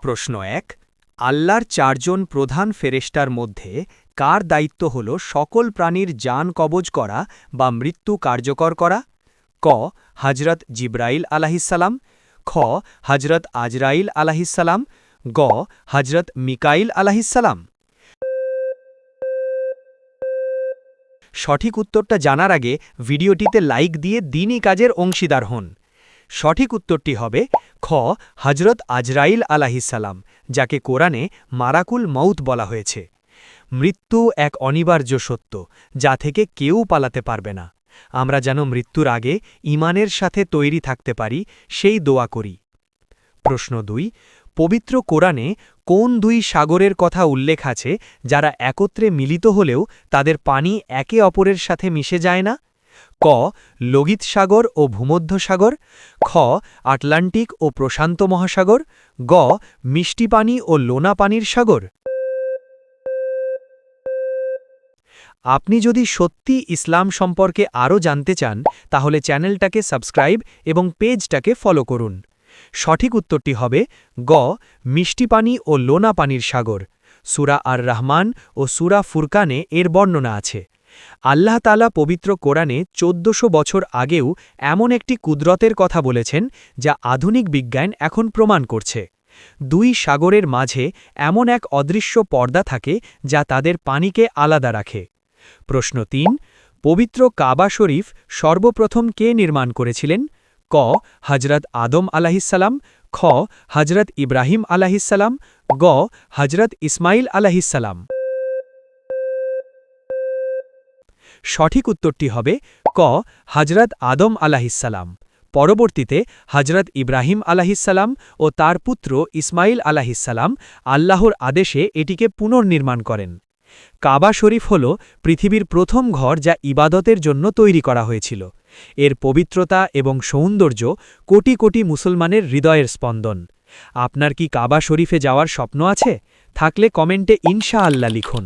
প্রশ্ন ১ আল্লাহর চারজন প্রধান ফেরেশতার মধ্যে কার দায়িত্ব হল সকল প্রাণীর জান কবজ করা বা মৃত্যু কার্যকর করা ক হজরত জিব্রাইল আলাহিসাল্লাম খ হজরত আজরাইল আলাহিসাল্লাম গ হজরত মিকাইল আলাহিসাল্লাম সঠিক উত্তরটা জানার আগে ভিডিওটিতে লাইক দিয়ে দ্বীনি কাজের অংশীদার হন সঠিক উত্তরটি হবে খ হজরত আজরাইল আলাহিসাল্লাম যাকে কোরআনে মারাকুল মউত বলা হয়েছে মৃত্যু এক অনিবার্য সত্য যা থেকে কেউ পালাতে পারবে না আমরা যেন মৃত্যুর আগে ঈমানের সাথে তৈরি থাকতে পারি সেই দোয়া করি প্রশ্ন ২ পবিত্র কোরআনে কোন দুই সাগরের কথা উল্লেখ আছে যারা একত্রে মিলিত হলেও তাদের পানি একে অপরের সাথে মিশে যায় না ক লোহিত সাগর ও ভূমধ্যসাগর খ আটলান্টিক ও প্রশান্ত মহাসাগর গ মিষ্টি পানি ও লোনা পানির সাগর আপনি যদি সত্যি ইসলাম সম্পর্কে আরও জানতে চান তাহলে চ্যানেলটাকে সাবস্ক্রাইব এবং পেজটাকে ফলো করুন সঠিক উত্তরটি হবে গ মিষ্টি পানি ও লোনা পানির সাগর সূরা আর রহমান ও সূরা ফুরকানে এর বর্ণনা আছে আল্লাহ তাআলা পবিত্র কোরআনে ১৪০০ বছর আগেও এমন একটি কুদরতের কথা বলেছেন যা আধুনিক বিজ্ঞান এখন প্রমাণ করছে দুই সাগরের মাঝে এমন এক অদৃশ্য পর্দা থাকে যা তাদের পানিকে আলাদা রাখে প্রশ্ন ৩ পবিত্র কাবা শরীফ সর্বপ্রথম কে নির্মাণ করেছিলেন ক হজরত আদম আলাহিসাল্লাম খ হজরত ইব্রাহিম আলাহিসাল্লাম গ হজরত ইসমাইল আলাহিসাল্লাম সঠিক উত্তরটি হবে ক হজরত আদম আলাহিসাল্লাম পরবর্তীতে হজরত ইব্রাহিম আলাহিসাল্লাম ও তার পুত্র ইসমাইল আলাহিসাল্লাম আল্লাহর আদেশে এটিকে পুনর্নির্মাণ করেন কাবা শরীফ হল পৃথিবীর প্রথম ঘর যা ইবাদতের জন্য তৈরি করা হয়েছিল এর পবিত্রতা এবং সৌন্দর্য কোটি কোটি মুসলমানের হৃদয়ের স্পন্দন আপনার কি কাবা শরীফে যাওয়ার স্বপ্ন আছে থাকলে কমেন্টে ইনশাআল্লাহ লিখুন